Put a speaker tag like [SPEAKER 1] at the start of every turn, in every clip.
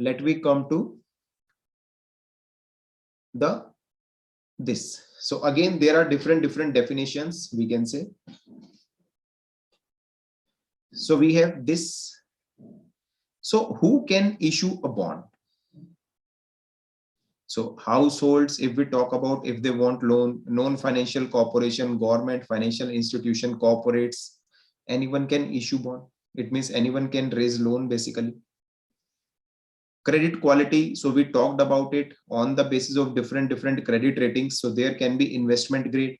[SPEAKER 1] let we come to this. So again, there are different definitions we can say. So we have this. So who can issue a bond? So households, if we talk about, if they want loan, non-financial corporation, government, financial institution, corporates, anyone can issue bond. It means anyone can raise loan basically. Credit quality, so we talked about it on the basis of different credit ratings. So there can be investment grade.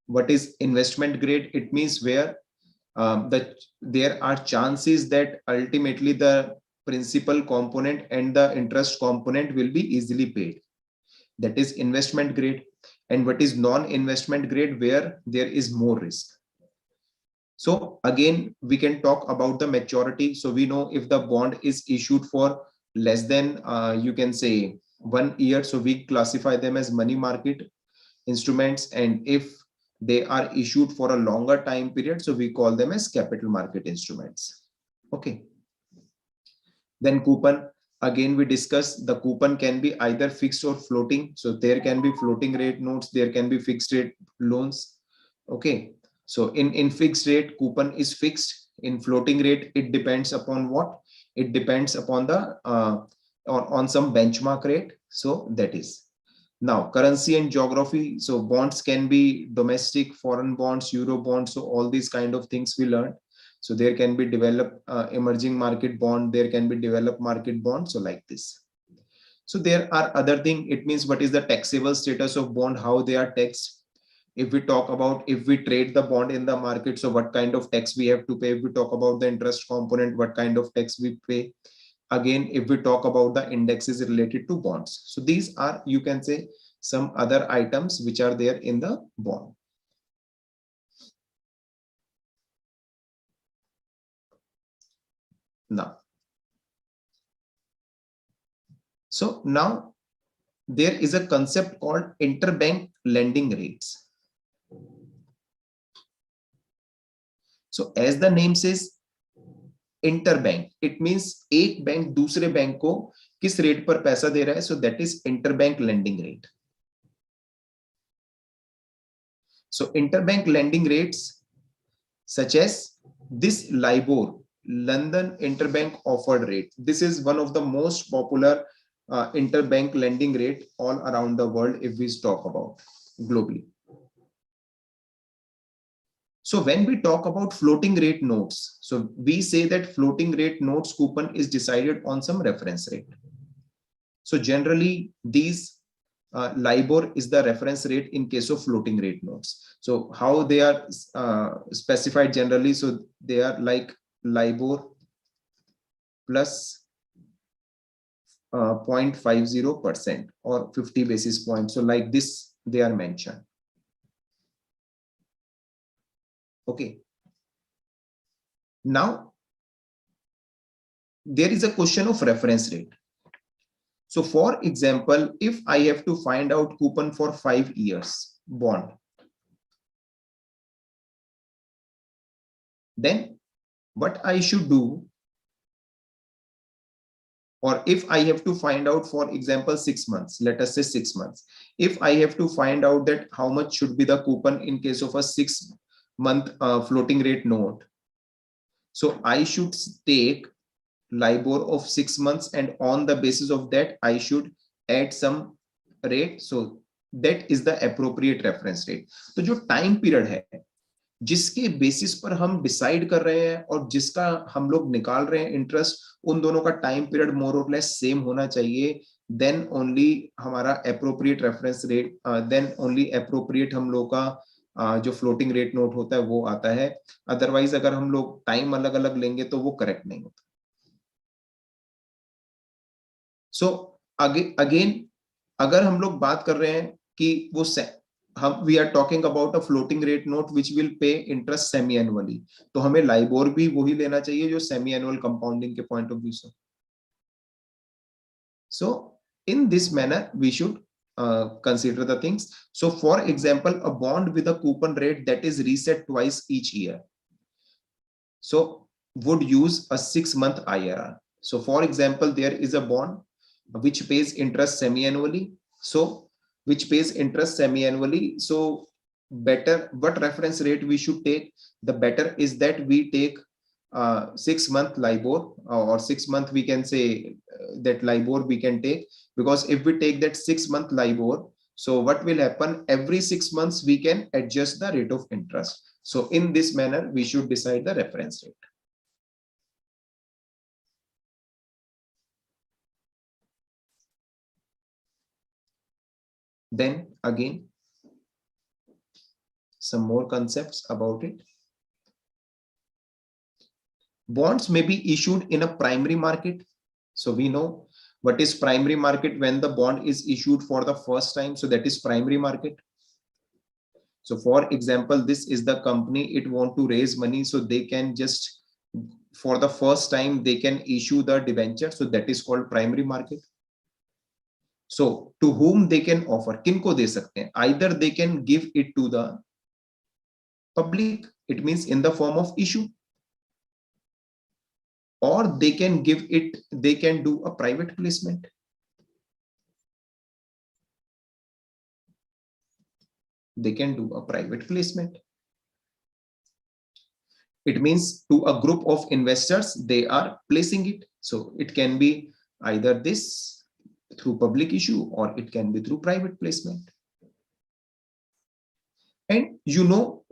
[SPEAKER 1] What is investment grade? It means where there are chances that ultimately the principal component and the interest component will be easily paid. That is investment grade. And what is non-investment grade, where there is more risk. So again, we can talk about the maturity. So we know if the bond is issued for less than you can say 1 year, so we classify them as money market instruments. And if they are issued for a longer time period, so we call them as capital market instruments. Okay. Then coupon, again we discuss the coupon can be either fixed or floating. So there can be floating rate notes, there can be fixed rate loans. Okay. So in fixed rate, coupon is fixed. In floating rate, it depends upon what? It depends upon the on some benchmark rate. So that is. Now currency and geography. So bonds can be domestic, foreign bonds, euro bonds. So all these kind of things we learned. So there can be developed emerging market bond, there can be developed market bond. So like this. So there are other things. It means what is the taxable status of bond, how they are taxed. If we talk about, if we trade the bond in the market, so what kind of tax we have to pay. If we talk about the interest component, what kind of tax we pay. Again, if we talk about the indexes related to bonds. So these are, you can say, some other items which are there in the bond. Now, so now there is a concept called interbank lending rates. So as the name says, interbank, it means एक bank दूसरे bank को किस rate पर पैसा दे रहा है. So that is interbank lending rate. So interbank lending rates such as this LIBOR, London Interbank Offered Rate. This is one of the most popular interbank lending rate all around the world if we talk about globally. So when we talk about floating rate notes, so we say that floating rate notes coupon is decided on some reference rate. So generally these LIBOR is the reference rate in case of floating rate notes. So how they are specified generally, so they are like LIBOR plus 0.50% or 50 basis points. So like this they are mentioned. Okay. Now there is a question of reference rate. So for example, if I have to find out coupon for 5 years bond, then what I should do, or if I have to find out, for example, 6 months, let us say 6 months, if I have to find out that how much should be the coupon in case of a 6-month floating rate note, so I should take LIBOR of 6 months, and on the basis of that I should add some rate. So that is the appropriate reference rate. तो जो time period है जिसके basis पर हम decide कर रहे हैं और जिसका हम लोग निकाल रहे हैं इंटरेस्ट, उन दोनों का टाइम पीरियड मोर और लेस सेम होना चाहिए. देन ओनली हमारा appropriate reference rate, then only appropriate हम लोग का जो फ्लोटिंग रेट नोट होता है वो आता है. अदरवाइज अगर हम लोग टाइम अलग अलग लेंगे तो वो करेक्ट नहीं होता. सो अगेन अगर हम लोग बात कर रहे हैं कि वो हम we are talking about a floating rate note which will pay interest semi annually, तो हमें लाइबोर भी वही लेना चाहिए जो सेमी एनुअल कंपाउंडिंग के पॉइंट ऑफ व्यू से. So in this manner we should consider the things. So for example, a bond with a coupon rate that is reset twice each year, so would use a 6-month IRR. So for example, there is a bond which pays interest semi-annually. So which pays interest semi-annually. So better, what reference rate we should take? The better is that we take 6-month LIBOR, or 6 month we can say that LIBOR we can take, because if we take that 6-month LIBOR, so what will happen, every 6 months we can adjust the rate of interest. So in this manner we should decide the reference rate. Then again, some more concepts about it. Bonds may be issued in a primary market. So we know what is primary market. When the bond is issued for the first time, so that is primary market. So for example, this is the company, it want to raise money, so they can just, for the first time they can issue the debenture, so that is called primary market. So to whom they can offer, किनको दे सकते हैं, either they can give it to the public, it means in the form of issue, or they can give it, they can do a private placement. They can do a private placement. It means to a group of investors they are placing it. So it can be either this through public issue, or it can be through private placement. And you know,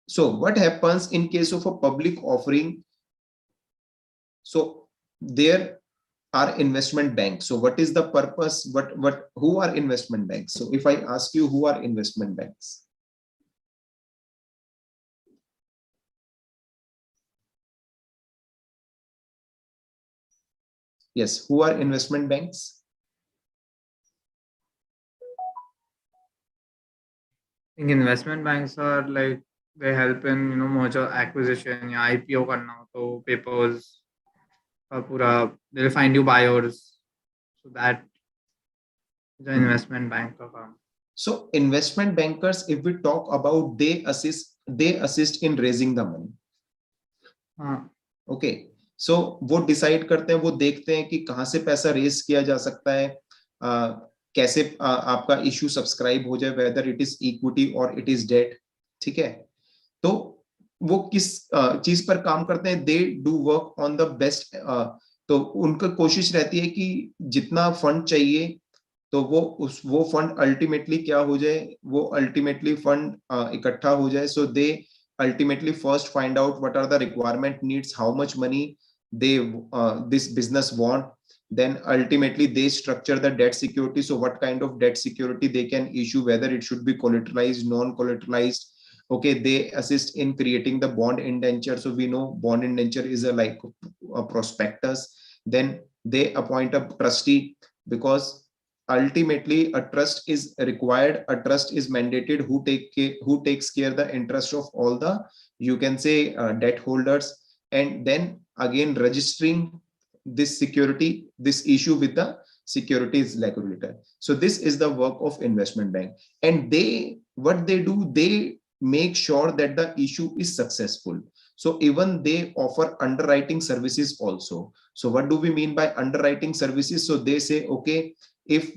[SPEAKER 1] so what happens in case of a public offering? So there are investment banks. So what is the purpose? Who are investment banks? So if I ask you, who are investment banks? Yes, who are investment banks?
[SPEAKER 2] I think investment banks are like, they help in merger acquisition या IPO करना हो तो papers का पूरा, they'll find you buyers, so that is an investment bank का काम.
[SPEAKER 1] So investment bankers, if we talk about, they assist in raising the money.
[SPEAKER 2] हाँ.
[SPEAKER 1] Okay, so वो डिसाइड करते हैं, वो देखते हैं कि कहां से पैसा रेज किया जा सकता है, कैसे आपका इश्यू सब्सक्राइब हो जाए, वेदर इट इज इक्विटी और इट इज डेट. ठीक है, तो वो किस चीज पर काम करते हैं? They do work on the best. तो उनका कोशिश रहती है कि जितना फंड चाहिए, तो वो फंड अल्टीमेटली क्या हो जाए, वो अल्टीमेटली फंड इकट्ठा हो जाए. सो दे ultimately first find out what are the requirement needs, how much money they this business want. Then ultimately they structure the debt security. So what kind of debt security they can issue, whether it should be collateralized, non collateralized. Okay, they assist in creating the bond indenture. So we know bond indenture is a prospectus. Then they appoint a trustee, because ultimately a trust is required, a trust is mandated, who takes care the interest of all the, you can say, debt holders, and then again registering this security, this issue with the securities regulator. So this is the work of investment bank. And they, what they do, they make sure that the issue is successful. So even they offer underwriting services also. So what do we mean by underwriting services? So they say, okay, if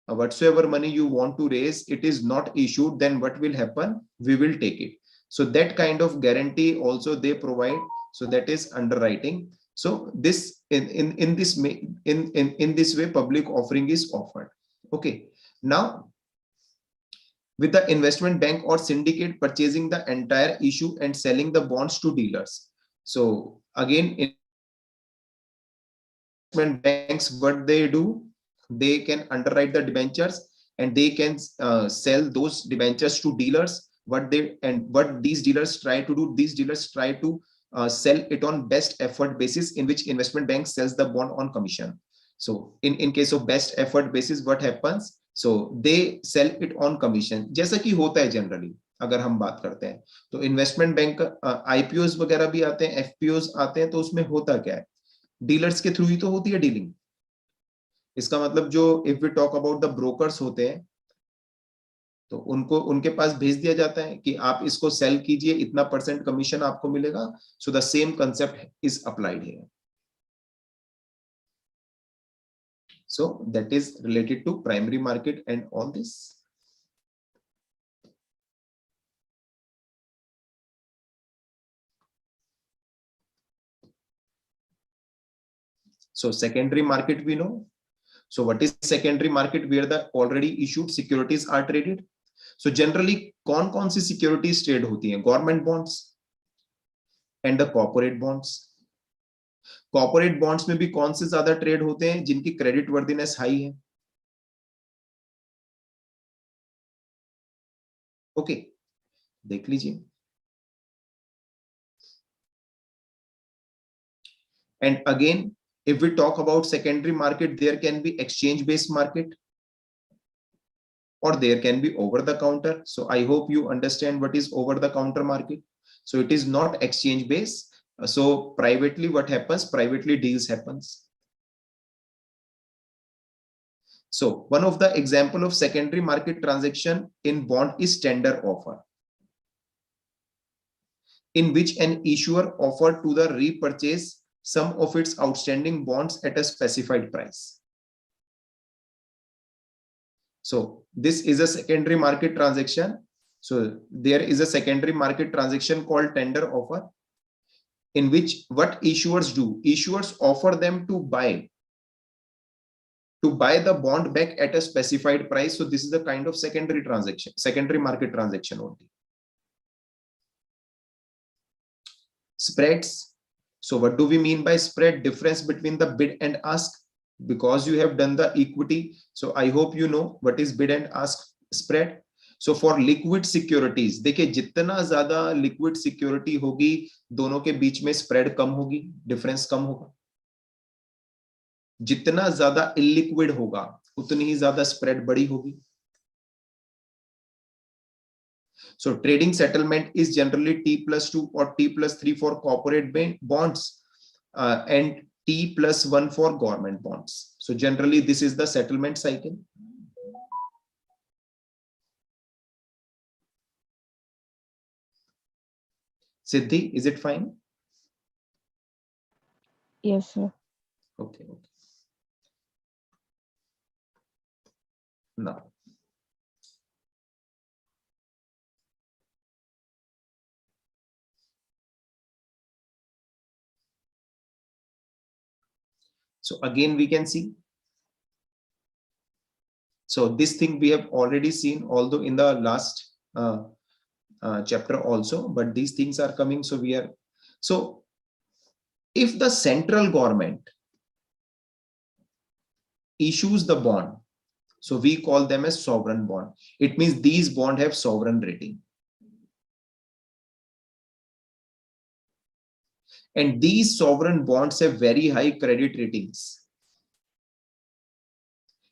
[SPEAKER 1] whatsoever money you want to raise, it is not issued, then what will happen? We will take it. So that kind of guarantee also they provide. So that is underwriting. So this in this way public offering is offered. Okay, now with the investment bank or syndicate purchasing the entire issue and selling the bonds to dealers. So again, investment banks, what they do, they can underwrite the debentures, and they can sell those debentures to dealers. What these dealers try to do, these dealers try to sell it on best effort basis, in which investment bank sells the bond on commission. So in case of best effort basis, what happens? So they sell it on commission, जैसा कि होता है generally. अगर हम बात करते हैं तो इन्वेस्टमेंट बैंक आईपीओस वगैरह भी आते हैं, एफपीओस आते हैं, तो उसमें होता क्या है, डीलर्स के थ्रू ही तो होती है डीलिंग. इसका मतलब जो if we talk about the brokers होते हैं, तो उनको उनके पास भेज दिया जाता है कि आप इसको सेल कीजिए, इतना % कमीशन आपको मिलेगा. So the same concept is applied here. So that is related to primary market and all this. So secondary market we know. So what is secondary market? Where the already issued securities are traded. So generally कौन सी securities trade होती हैं? Government bonds and the corporate bonds. Corporate bonds में भी कौन से ज्यादा trade होते हैं? जिनकी क्रेडिट वर्दीनेस हाई है. ओके, देख लीजिए. And again if we talk about secondary market, there can be exchange based market or there can be over the counter. So I hope you understand what is over the counter market. So it is not exchange based. So privately what happens? Privately deals happens. So one of the example of secondary market transaction in bond is tender offer, in which an issuer offered to the repurchase some of its outstanding bonds at a specified price. So this is a secondary market transaction. So there is a secondary market transaction called tender offer, in which what issuers do? Issuers offer them to buy the bond back at a specified price. So this is the kind of secondary transaction, secondary market transaction only. Spreads. So what do we mean by spread? Difference between the bid and ask. Because you have done the equity, so I hope you know what is bid and ask spread. So for liquid securities, देखिए जितना ज्यादा liquid security होगी, दोनों के बीच में spread कम होगी, difference कम होगा. जितना ज्यादा illiquid होगा, उतनी ही ज्यादा spread बड़ी होगी. So trading settlement is generally T+2 or T+3 for corporate bonds and T+1 for government bonds. So generally this is the settlement cycle. Siddhi, is it fine?
[SPEAKER 3] Yes, sir.
[SPEAKER 1] Okay. Now. So again, we can see. So this thing we have already seen, although in the last chapter also, but these things are coming. So we are, so if the central government issues the bond, so we call them as sovereign bond. It means these bonds have sovereign rating. And these sovereign bonds have very high credit ratings.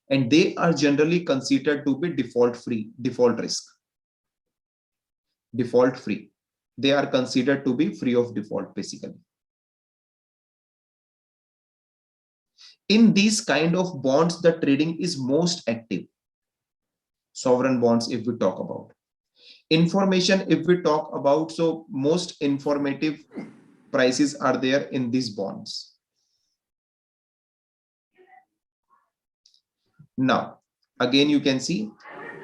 [SPEAKER 1] And they are generally considered to be default free, default risk. Default free. They are considered to be free of default, basically. In these kind of bonds, the trading is most active. Sovereign bonds, if we talk about. Information, if we talk about, so most informative prices are there in these bonds. Now, again, you can see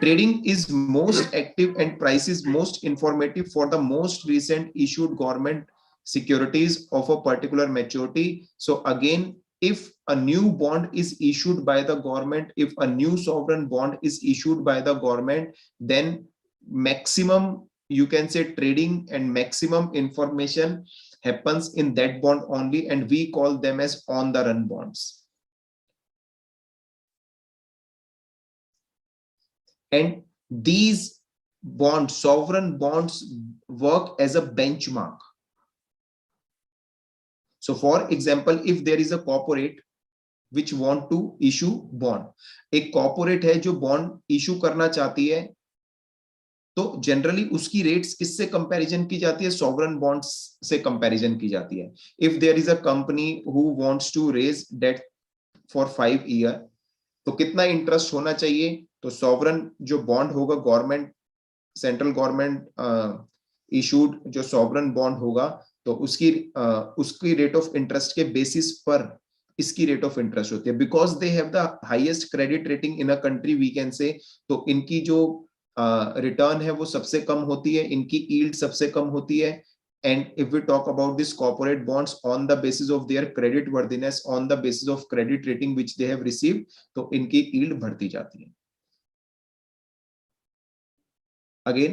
[SPEAKER 1] trading is most active and price is most informative for the most recent issued government securities of a particular maturity. So again, if a new bond is issued by the government, if a new sovereign bond is issued by the government, then maximum, you can say, trading and maximum information happens in that bond only, and we call them as on the run bonds. And these bonds, sovereign bonds, work as a benchmark. So for example, if there is a corporate which want to issue bond, एक corporate है जो bond issue करना चाहती है, तो generally उसकी rates किससे comparison की जाती है? Sovereign bonds से comparison की जाती है. If there is a company who wants to raise debt for 5 years, तो कितना interest होना चाहिए? तो sovereign जो bond होगा, government, central government issued जो sovereign bond होगा, तो उसकी rate of interest के basis पर इसकी रेट ऑफ इंटरेस्ट होती है, because they have the highest credit rating in a country we can say. तो इनकी जो रिटर्न है वो सबसे कम होती है, इनकी यील्ड सबसे कम होती है। And if we talk about this corporate bonds on the basis of their creditworthiness, on the basis of credit rating which they have received, तो इनकी यील्ड बढ़ती जाती है। Again,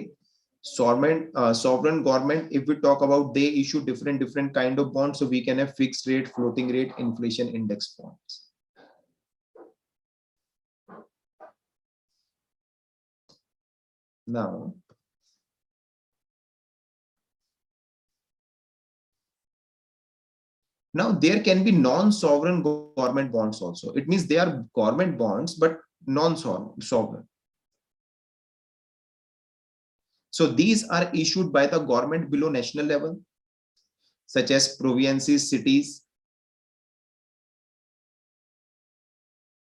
[SPEAKER 1] sovereign government, if we talk about, they issue different kind of bonds. So we can have fixed rate, floating rate, inflation index bonds. Now there can be non-sovereign government bonds also. It means they are government bonds but non-sovereign. So these are issued by the government below national level, such as provinces, cities.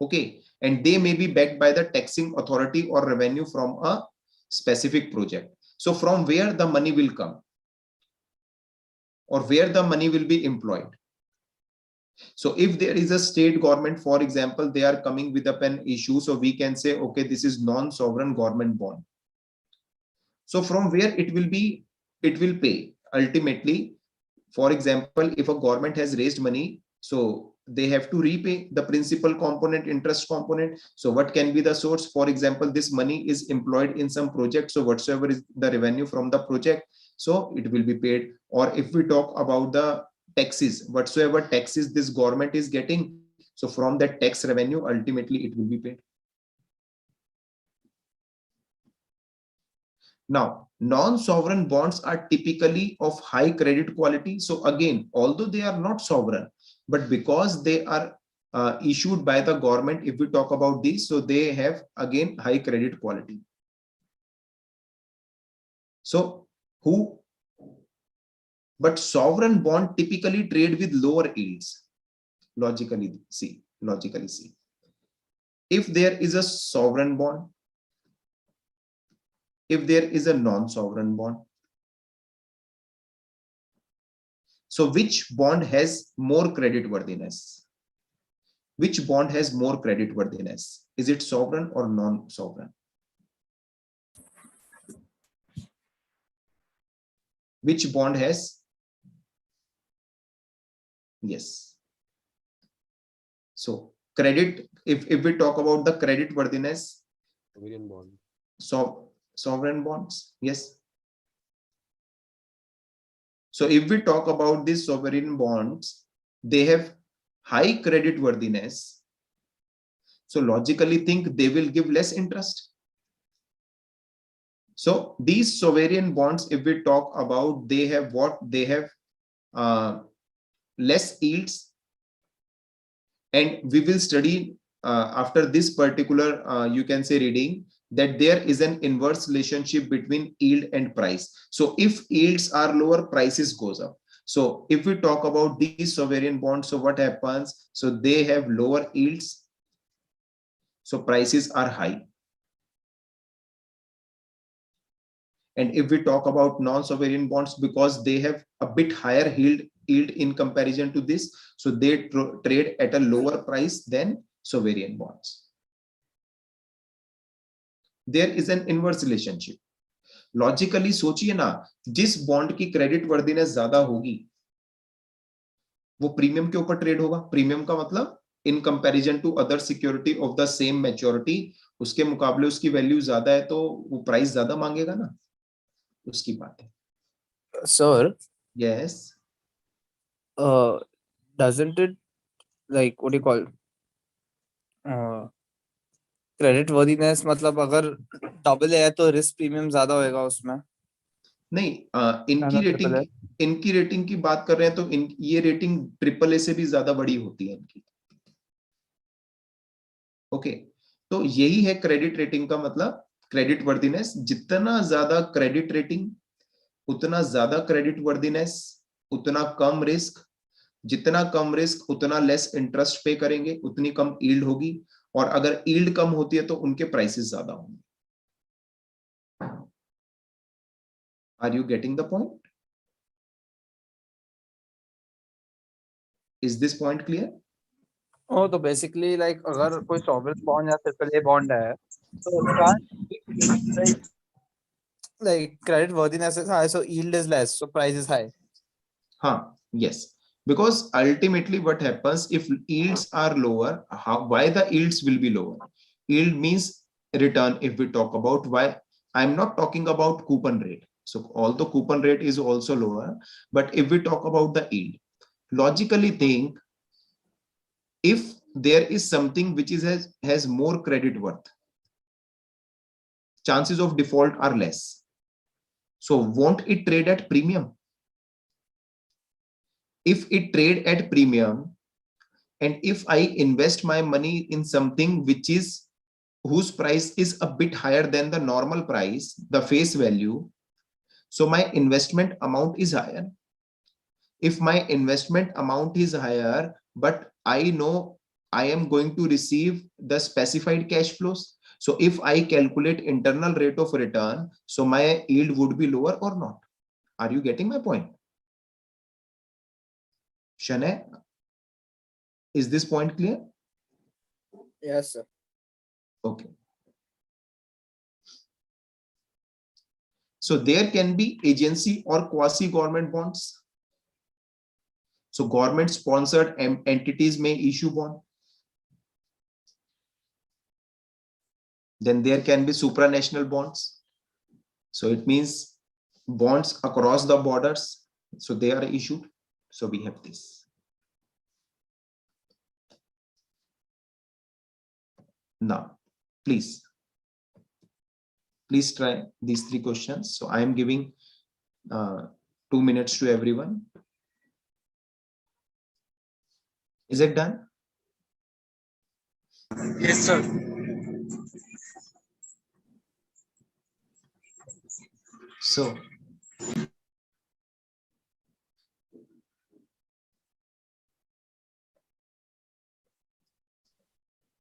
[SPEAKER 1] Okay, and they may be backed by the taxing authority or revenue from a specific project. So from where the money will come or where the money will be employed. So if there is a state government, for example, they are coming with up an issue, so we can say, okay, this is non-sovereign government bond. So from where it will pay ultimately. For example, if a government has raised money, so they have to repay the principal component, interest component. So what can be the source? For example, this money is employed in some project, so whatsoever is the revenue from the project, so it will be paid. Or if we talk about the taxes, whatsoever taxes this government is getting, so from that tax revenue ultimately it will be paid. Now, non-sovereign bonds are typically of high credit quality. So again, although they are not sovereign, but because they are issued by the government, if we talk about these, so they have again high credit quality. So but sovereign bond typically trade with lower yields. Logically see. If there is a sovereign bond, if there is a non-sovereign bond, so which bond has more credit worthiness? Which bond has more credit worthiness? Is it sovereign or non-sovereign? Which bond has? Yes. So credit, if we talk about the credit worthiness,
[SPEAKER 3] Sovereign bond.
[SPEAKER 1] so sovereign bonds, yes. So if we talk about these sovereign bonds, they have high credit worthiness. So logically think they will give less interest. So these sovereign bonds, if we talk about, they have what? They have less yields. And we will study after this particular, you can say, reading, that there is an inverse relationship between yield and price. So if yields are lower, prices goes up. So if we talk about these sovereign bonds, so what happens? So they have lower yields, so prices are high. And if we talk about non-sovereign bonds, because they have a bit higher yield in comparison to this, so they trade at a lower price than sovereign bonds. There is an inverse relationship. Logically सोचिए ना, जिस bond की credit worthiness ज्यादा होगी वो premium के ऊपर trade होगा। प्रीमियम का मतलब in comparison to other security of the same maturity, उसके मुकाबले उसकी वैल्यू ज्यादा है तो वो प्राइस ज्यादा मांगेगा ना, उसकी बात है।
[SPEAKER 3] Sir,
[SPEAKER 1] yes,
[SPEAKER 3] doesn't it, like, what do you call, credit worthiness, मतलब अगर डबल है तो रिस्क प्रीमियम ज्यादा होएगा उसमें?
[SPEAKER 1] नहीं, इनकी रेटिंग की बात कर रहे हैं तो ये रेटिंग ट्रिपल ए से भी ज्यादा बड़ी होती है इनकी। ओके, तो यही है क्रेडिट रेटिंग का मतलब, क्रेडिट वर्दीनेस। जितना ज्यादा क्रेडिट रेटिंग उतना ज्यादा क्रेडिट वर्दीनेस, उतना कम रिस्क। जितना कम रिस्क उतना लेस इंटरेस्ट पे करेंगे, उतनी कम यील्ड होगी। और अगर यील्ड कम होती है तो उनके प्राइसेस ज्यादा होंगे। Are you getting the point? Is this point clear?
[SPEAKER 3] Oh तो बेसिकली लाइक अगर कोई सॉवरेन बॉन्ड या ट्रिपल ए बॉन्ड है तो उसका like credit worthiness is high, so yield is less, so price is high.
[SPEAKER 1] Yes, because ultimately what happens if yields are lower, why the yields will be lower? Yield means return. If we talk about why, I'm not talking about coupon rate. So although coupon rate is also lower, but if we talk about the yield, logically think if there is something which has more credit worth, chances of default are less. So won't it trade at premium? If it trade at premium, and if I invest my money in something whose price is a bit higher than the normal price, the face value, so my investment amount is higher. If my investment amount is higher, but I know I am going to receive the specified cash flows, so if I calculate internal rate of return, so my yield would be lower or not. Are you getting my point? Shanay, is this point clear?
[SPEAKER 3] Yes, sir.
[SPEAKER 1] Okay. So there can be agency or quasi-government bonds. So government-sponsored entities may issue bond. Then there can be supranational bonds. So it means bonds across the borders. So they are issued. So we have this. Now, please try these 3 questions. So I am giving 2 minutes to everyone. Is it done?
[SPEAKER 2] Yes, sir.
[SPEAKER 1] So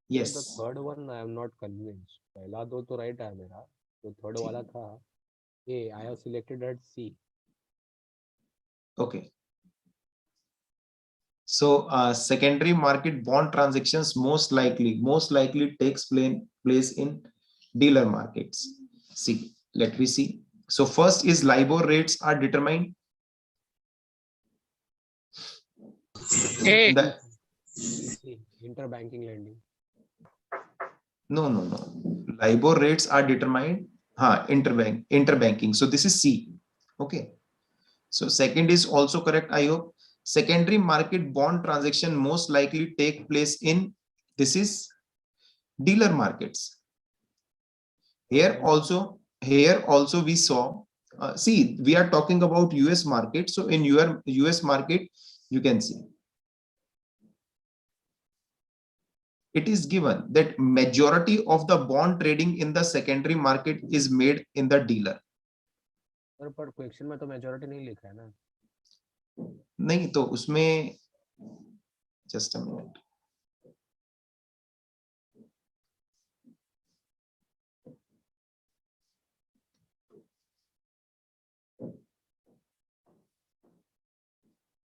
[SPEAKER 1] yes.
[SPEAKER 4] The third one I am not convinced. पहला दो तो right है मेरा. जो third वाला था, A, I have selected at C.
[SPEAKER 1] Okay. So secondary market bond transactions most likely takes place in dealer markets. See, let me see. So first is LIBOR rates are determined.
[SPEAKER 2] A.
[SPEAKER 4] C, interbanking lending.
[SPEAKER 1] No. LIBOR rates are determined. Interbanking. So this is C. Okay. So second is also correct, I hope. Secondary market bond transaction most likely take place in, this is dealer markets. Here also we saw, see, we are talking about US market. So in your US market, you can see it is given that majority of the bond trading in the secondary market is made in the dealer.
[SPEAKER 4] पर question में तो majority नहीं लिखा है ना.
[SPEAKER 1] नहीं तो उसमें just a minute.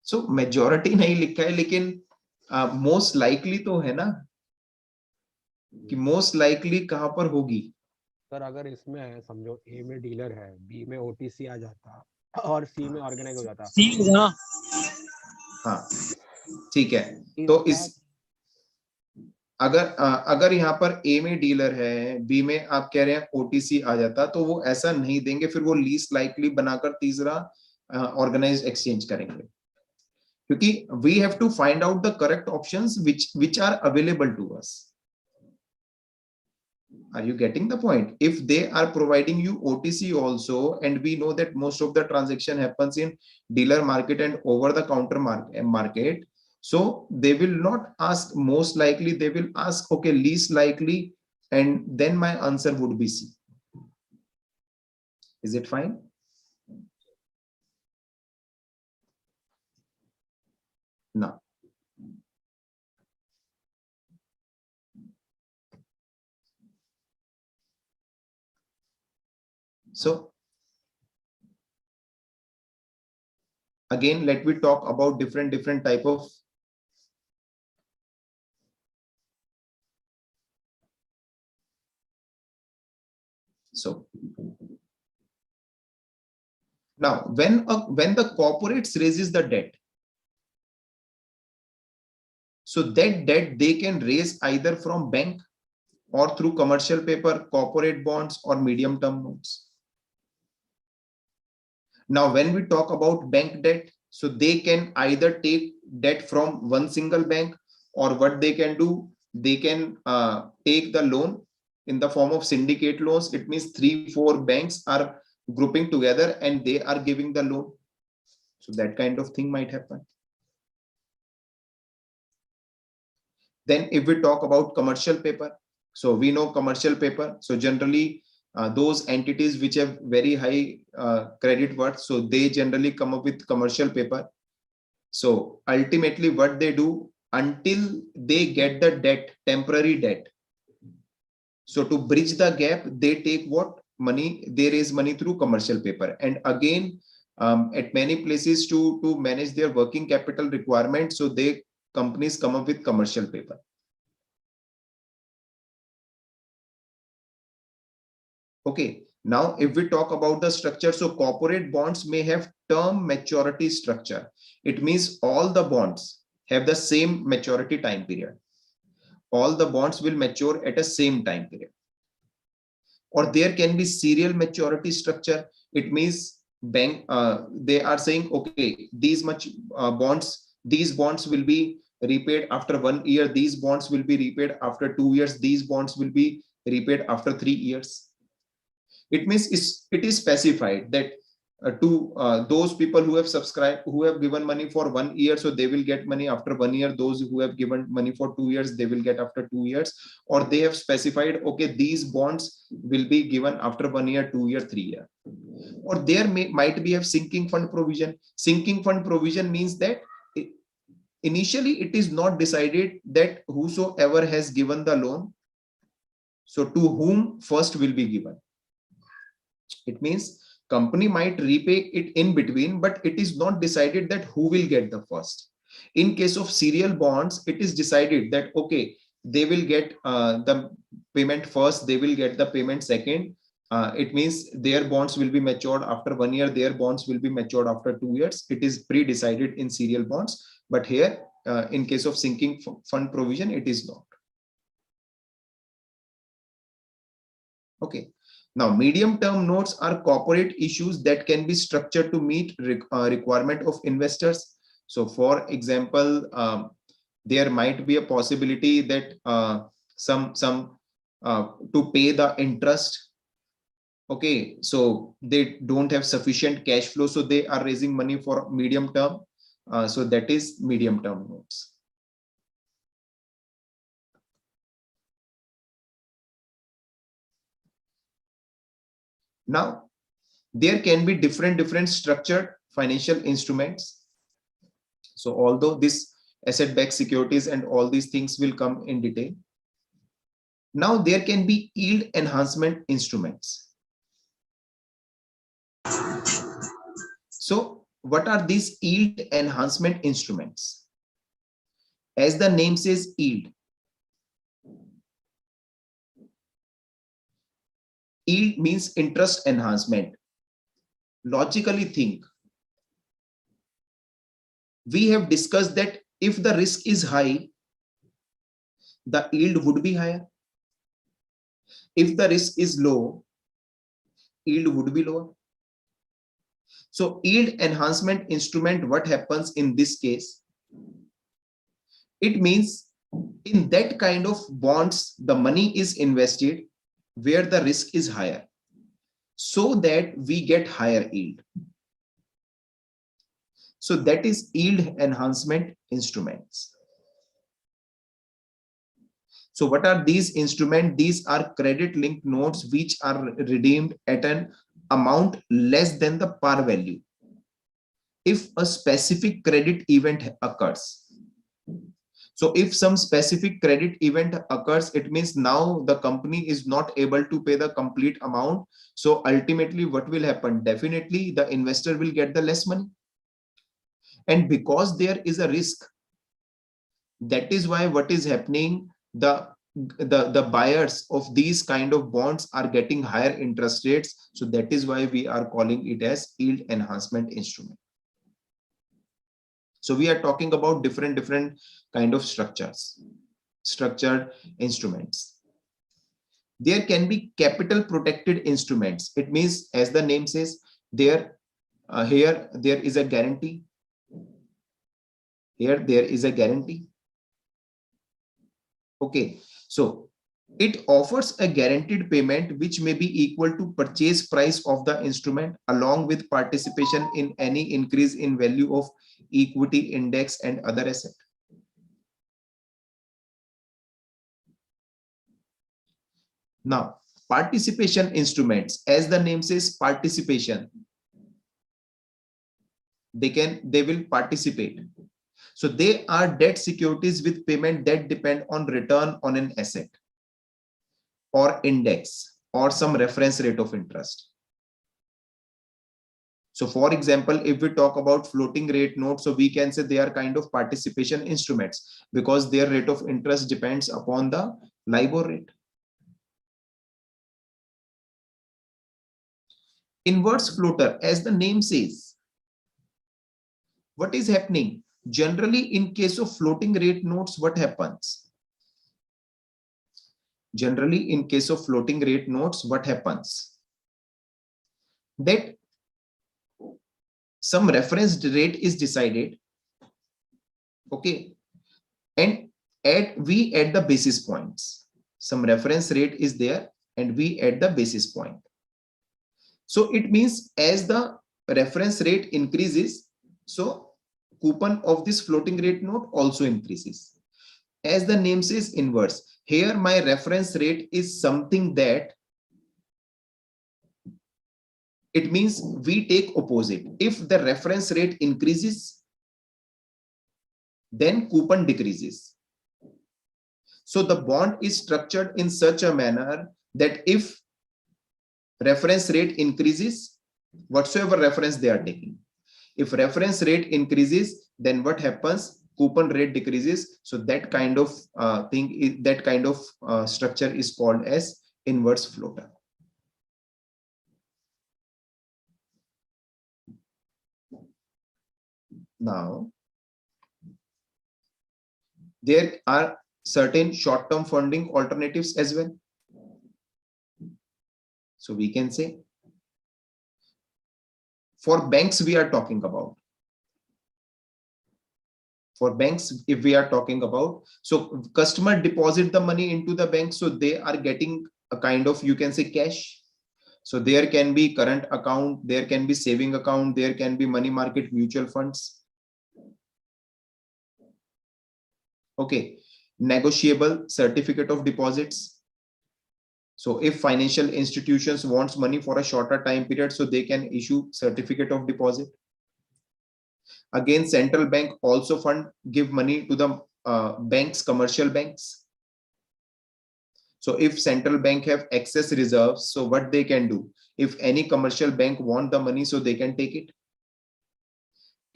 [SPEAKER 1] So majority नहीं लिखा है, लेकिन most likely तो है ना कि most likely कहां पर होगी.
[SPEAKER 4] सर अगर इसमें समझो A में डीलर है, B में OTC आ जाता और C में ऑर्गेनाइज हो जाता.
[SPEAKER 2] C होगा.
[SPEAKER 1] हाँ ठीक है. तो इस अगर यहाँ पर A में डीलर है, B में आप कह रहे हैं OTC आ जाता, तो वो ऐसा नहीं देंगे. फिर वो लीस्ट लाइकली बनाकर तीसरा ऑर्गेनाइज एक्सचेंज करेंगे, क्योंकि we have to find out the correct options which are available to us. Are you getting the point? If they are providing you OTC also, and we know that most of the transaction happens in dealer market and over the counter market, so they will not ask most likely, they will ask, okay, least likely, and then my answer would be C. Is it fine? No. So again, let me talk about different type of So now when the corporates raises the debt, so that debt they can raise either from bank or through commercial paper, corporate bonds, or medium term notes. Now, when we talk about bank debt, so they can either take debt from one single bank, or what they can do, they can take the loan in the form of syndicate loans. It means 3-4 banks are grouping together and they are giving the loan. So that kind of thing might happen. Then if we talk about commercial paper, so we know commercial paper. So generally those entities which have very high credit worth, so they generally come up with commercial paper. So ultimately what they do, until they get the debt, temporary debt, so to bridge the gap, they take what money, they raise money through commercial paper. And again, at many places to manage their working capital requirements, so they companies come up with commercial paper. Okay, now if we talk about the structure, so corporate bonds may have term maturity structure. It means all the bonds have the same maturity time period. All the bonds will mature at a same time period. Or there can be serial maturity structure. It means bank they are saying, okay, these much bonds, these bonds will be repaid after 1 year, these bonds will be repaid after 2 years, these bonds will be repaid after 3 years. It means it is specified that to those people who have subscribed, who have given money for 1 year, so they will get money after 1 year. Those who have given money for 2 years, they will get after 2 years. Or they have specified, okay, these bonds will be given after 1 year, 2 year, 3 year. Or there might be a sinking fund provision. Sinking fund provision means that initially it is not decided that whosoever has given the loan, so to whom first will be given. It means company might repay it in between, but it is not decided that who will get the first. In case of serial bonds, it is decided that, okay, they will get the payment first, they will get the payment second. It means their bonds will be matured after 1 year, their bonds will be matured after 2 years. It is pre-decided in serial bonds, but here in case of sinking fund provision, it is not. Okay. Now, medium-term notes are corporate issues that can be structured to meet requirement of investors. So, for example, there might be a possibility that to pay the interest. Okay, so they don't have sufficient cash flow, so they are raising money for medium term. So that is medium-term notes. Now, there can be different structured financial instruments. So although this asset-backed securities and all these things will come in detail. Now there can be yield enhancement instruments. So what are these yield enhancement instruments? As the name says, yield. Yield means interest enhancement. Logically think. We have discussed that if the risk is high, the yield would be higher. If the risk is low, yield would be lower. So yield enhancement instrument, what happens in this case? It means in that kind of bonds, the money is invested where the risk is higher, so that we get higher yield. So that is yield enhancement instruments. So what are these instruments? These are credit linked notes which are redeemed at an amount less than the par value if a specific credit event occurs. So if some specific credit event occurs, it means now the company is not able to pay the complete amount. So ultimately what will happen? Definitely the investor will get the less money. And because there is a risk, that is why what is happening, the the buyers of these kind of bonds are getting higher interest rates. So that is why we are calling it as yield enhancement instrument. So we are talking about different kind of structured instruments. There can be capital protected instruments. It means, as the name says, here there is a guarantee. Here there is a guarantee. Okay, so it offers a guaranteed payment which may be equal to purchase price of the instrument along with participation in any increase in value of equity index and other asset. Now, participation instruments, as the name says, participation. They will participate. So they are debt securities with payment that depend on return on an asset or index or some reference rate of interest. So for example, if we talk about floating rate notes, so we can say they are kind of participation instruments because their rate of interest depends upon the LIBOR rate. Inverse floater, as the name says, what is happening? Generally, in case of floating rate notes, what happens? Generally, in case of floating rate notes, what happens? That some reference rate is decided, okay, and we add the basis points. Some reference rate is there, and we add the basis point. So it means as the reference rate increases, so coupon of this floating rate note also increases. As the name says, inverse. Here my reference rate is something that it means we take opposite. If the reference rate increases, then coupon decreases. So the bond is structured in such a manner that if reference rate increases, whatsoever reference they are taking, if reference rate increases, then what happens? Coupon rate decreases. So that kind of structure is called as inverse floater. Now, there are certain short-term funding alternatives as well. So we can say, for banks we are talking about. For banks, if we are talking about, so customer deposit the money into the bank, so they are getting a kind of, you can say, cash. So there can be current account, there can be saving account, there can be money market mutual funds. Okay, negotiable certificate of deposits. So if financial institutions wants money for a shorter time period, so they can issue certificate of deposit. Again, central bank also give money to the banks, commercial banks. So if central bank have excess reserves, so what they can do? If any commercial bank want the money, so they can take it.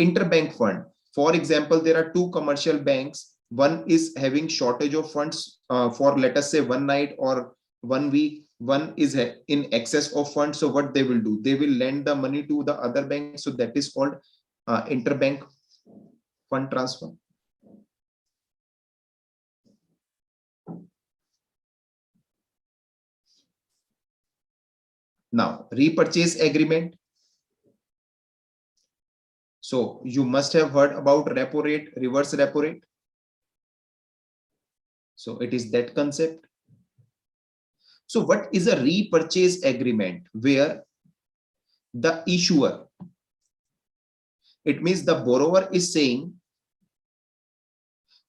[SPEAKER 1] Interbank fund. For example, there are two commercial banks. One is having shortage of funds for, let us say, one night or 1 week. One is in excess of funds. So what they will do? They will lend the money to the other bank. So that is called interbank fund transfer. Now, repurchase agreement. So you must have heard about repo rate, reverse repo rate. So it is that concept. So what is a repurchase agreement? Where the issuer, it means the borrower is saying,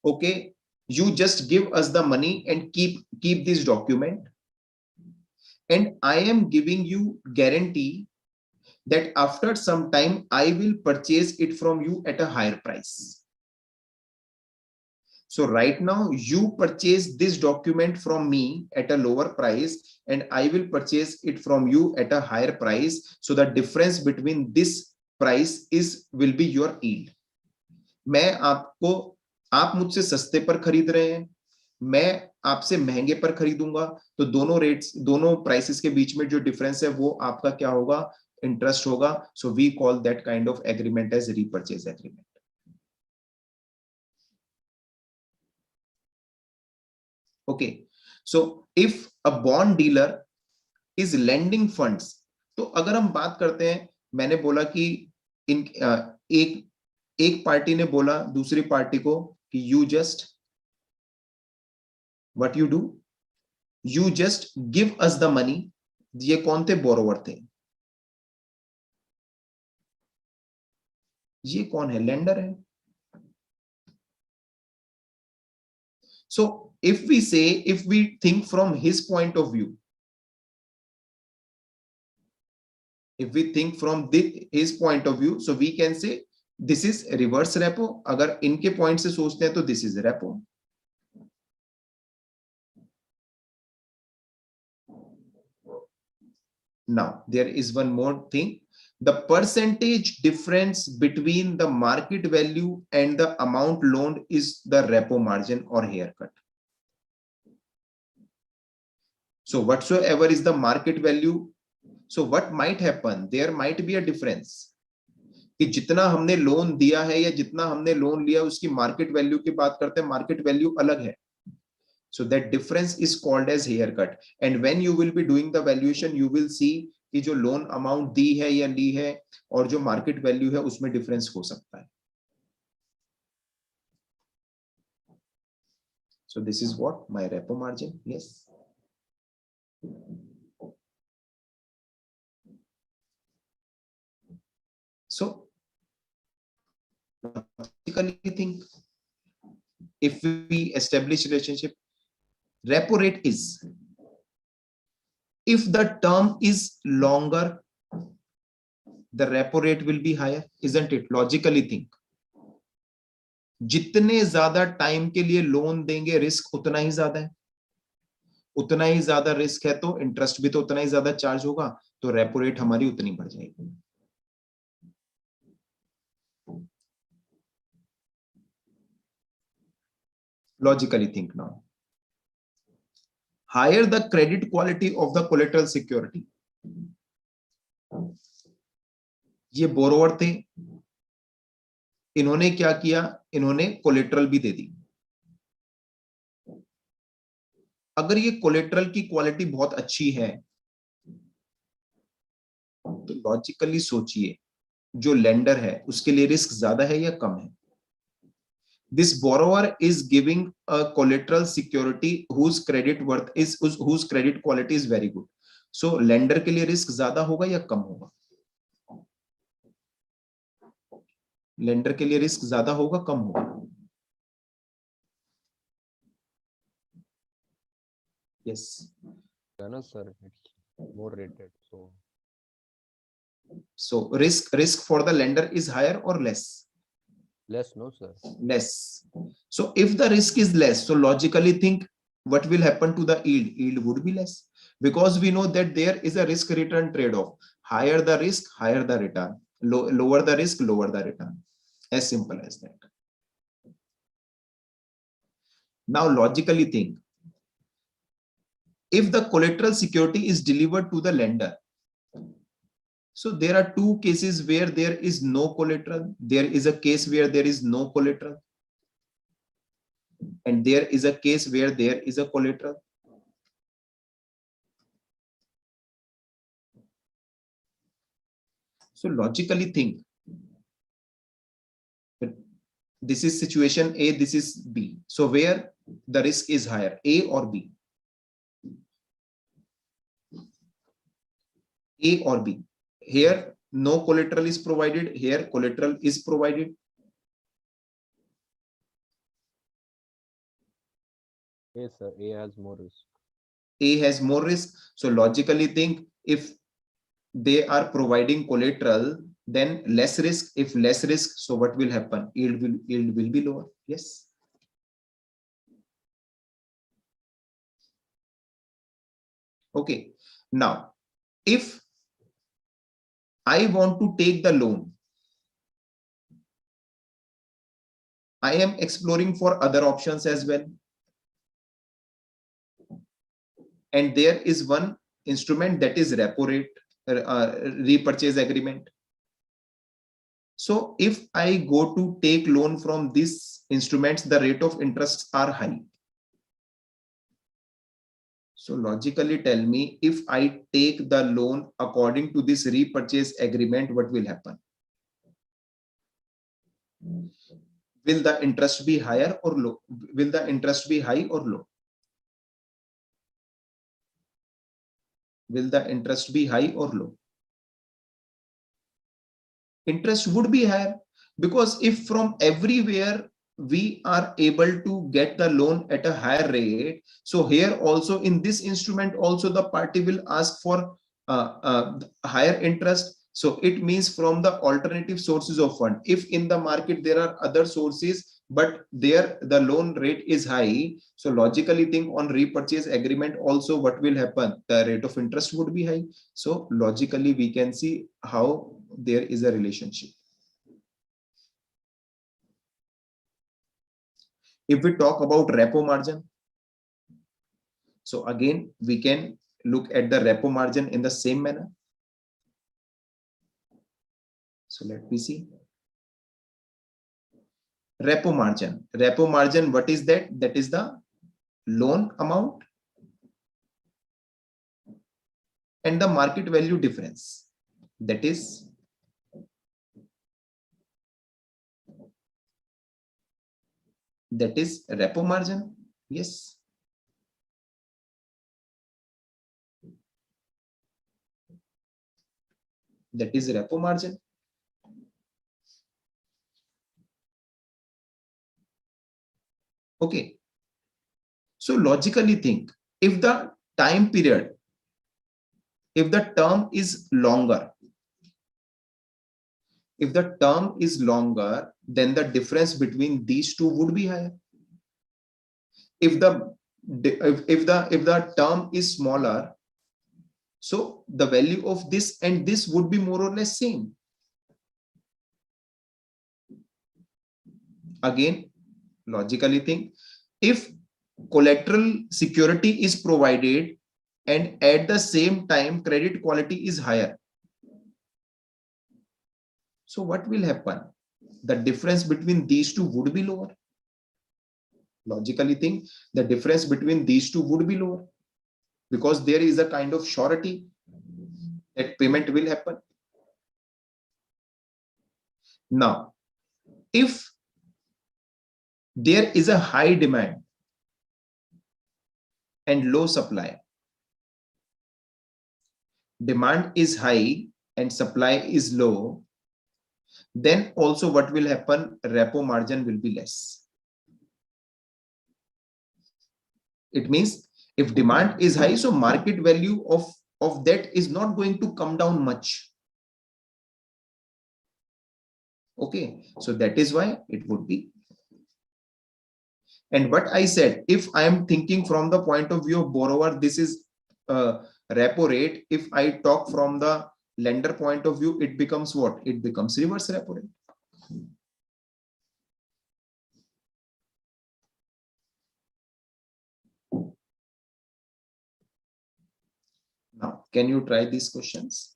[SPEAKER 1] okay, you just give us the money and keep this document, and I am giving you guarantee that after some time I will purchase it from you at a higher price. So right now you purchase this document from me at a lower price, and I will purchase it from you at a higher price. So the difference between this price will be your yield. आप मुझसे सस्ते पर खरीद रहे हैं, मैं आपसे महंगे पर खरीदूंगा तो दोनों रेट्स, दोनों प्राइसेस के बीच में जो डिफरेंस है वो आपका क्या होगा, इंटरेस्ट होगा. So we call that kind of agreement as repurchase agreement. Okay, so if a bond dealer is lending funds, तो अगर हम बात करते हैं, मैंने बोला कि इन एक एक पार्टी ने बोला दूसरी पार्टी को कि you just, what you do, you just give us the money. ये कौन थे, बोरोवर थे. ये कौन है, लेंडर है. So if we say, if we think from his point of view, if we think from his point of view, so we can say this is reverse repo. अगर इनके पॉइंट से सोचते हैं तो this is repo. Now there is one more thing, the percentage difference between the market value and the amount loaned is the repo margin or haircut. So whatsoever is the market value, so what might happen, there might be a difference कि जितना हमने loan दिया है या जितना हमने loan लिया उसकी मार्केट वैल्यू की बात करते हैं, मार्केट वैल्यू अलग है. So that difference is called as haircut. And when you will be doing the valuation, you will see कि जो लोन अमाउंट दी है या ली है और जो मार्केट वैल्यू है उसमें डिफरेंस हो सकता है. So this is what my repo margin. Yes. So logically think, if we establish relationship, repo rate is, if the term is longer, the repo rate will be higher, isn't it? Logically think, जितने ज्यादा time के लिए loan देंगे risk उतना ही ज्यादा है, उतना ही ज्यादा रिस्क है तो इंटरेस्ट भी तो उतना ही ज्यादा चार्ज होगा, तो रेपो रेट हमारी उतनी बढ़ जाएगी. Logically think now. Higher the credit quality of the collateral security. ये बोरोवर थे, इन्होंने क्या किया, इन्होंने कोलेटरल भी दे दी. अगर ये कोलेटरल की क्वालिटी बहुत अच्छी है तो लॉजिकली सोचिए जो लेंडर है उसके लिए रिस्क ज्यादा है या कम है. This borrower is giving a collateral security whose credit worth is, whose credit quality is very good. So lender के लिए रिस्क ज्यादा होगा या कम होगा, लेंडर के लिए रिस्क ज्यादा होगा कम होगा. Yes.
[SPEAKER 4] No, sir, it's more rated.
[SPEAKER 1] So risk for the lender is higher or less?
[SPEAKER 4] Less, no, sir.
[SPEAKER 1] Less. So if the risk is less, so logically think what will happen to the yield? Yield would be less, because we know that there is a risk return trade-off. Higher the risk, higher the return. Lower the risk, lower the return. As simple as that. Now logically think, if the collateral security is delivered to the lender, so there are two cases where there is no collateral. There is a case where there is no collateral, and there is a case where there is a collateral. So logically think, this is situation A, this is B. So where the risk is higher, A or B? A or B? Here no collateral is provided, here collateral is provided.
[SPEAKER 4] Yes, sir, A has more risk.
[SPEAKER 1] A has more risk. So logically think, if they are providing collateral, then less risk. If less risk, so what will happen? Yield will be lower. Yes. Okay. Now, if I want to take the loan, I am exploring for other options as well. and there is one instrument that is repo rate repurchase agreement. So if I go to take loan from these instruments, the rate of interests are high. So logically tell me, if I take the loan according to this repurchase agreement, what will happen? Will the interest be higher or low? Will the interest be high or low? Will the interest be high or low? Interest would be higher, because if from everywhere we are able to get the loan at a higher rate, so here also in this instrument also the party will ask for higher interest. So it means from the alternative sources of fund, if in the market there are other sources but there the loan rate is high, so logically think on repurchase agreement also what will happen, the rate of interest would be high. So logically we can see how there is a relationship. If we talk about repo margin, so again we can look at the repo margin in the same manner. So let me see. Repo margin. Repo margin, what is that? That is the loan amount and the market value difference. That is repo margin. Yes. That is repo margin. Okay. So logically think, if the time period, if the term is longer, then the difference between these two would be higher. If the term is smaller, so the value of this and this would be more or less same. Again, logically think, if collateral security is provided and at the same time credit quality is higher, so what will happen? The difference between these two would be lower. Logically think, the difference between these two would be lower, because there is a kind of surety that payment will happen. Now, if there is a high demand and low supply, demand is high and supply is low, then also what will happen? Repo margin will be less. It means if demand is high, so market value of that is not going to come down much. Okay, so that is why it would be. And what I said, if I am thinking from the point of view of borrower, this is repo rate. If I talk from the lender point of view, it becomes what? It becomes reverse repo rate. Now, can you try these questions?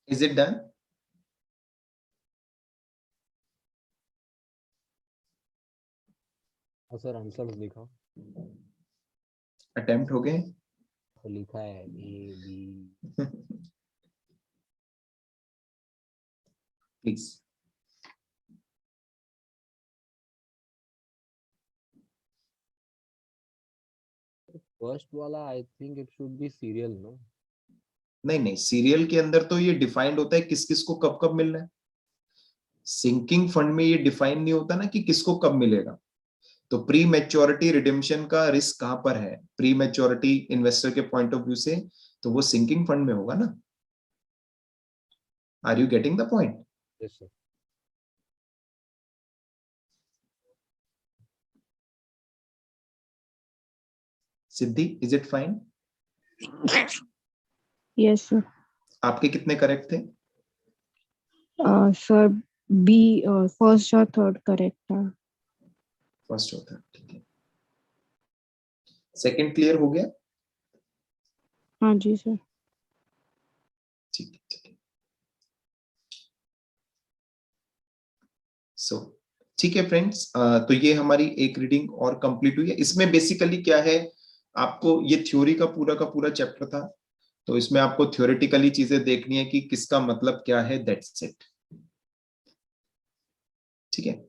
[SPEAKER 1] Is it done?
[SPEAKER 4] हाँ sir, answers लिखा,
[SPEAKER 1] attempt हो गए?
[SPEAKER 4] तो लिखा है A B.
[SPEAKER 1] Please.
[SPEAKER 4] First वाला I think it should be serial, no?
[SPEAKER 1] नहीं, serial के अंदर तो ये डिफाइंड होता है किस किस को कब कब मिलना है. सिंकिंग फंड में ये डिफाइन नहीं होता ना कि किसको कब मिलेगा. तो प्री मैच्योरिटी रिडेम्पशन का रिस्क कहां पर है? प्री मैच्योरिटी इन्वेस्टर के पॉइंट ऑफ व्यू से तो वो सिंकिंग फंड में होगा ना. Are you getting the point?
[SPEAKER 4] Yes sir.
[SPEAKER 1] Siddhi, is it fine?
[SPEAKER 5] Yes sir.
[SPEAKER 1] आपके कितने करेक्ट थे?
[SPEAKER 5] सर बी फर्स्ट और थर्ड करेक्ट था।
[SPEAKER 1] फर्स्ट और थर्ड, ठीक है। सेकंड क्लियर हो गया?
[SPEAKER 5] हाँ जी सर।
[SPEAKER 1] ठीक है, ठीक है। सो ठीक है फ्रेंड्स, तो ये हमारी एक रीडिंग और कंप्लीट हुई है। इसमें बेसिकली क्या है, आपको ये थ्योरी का पूरा चैप्टर था, तो इसमें आपको थ्योरेटिकली चीजें देखनी है कि किसका मतलब क्या है, दैट्स इट। ठीक है।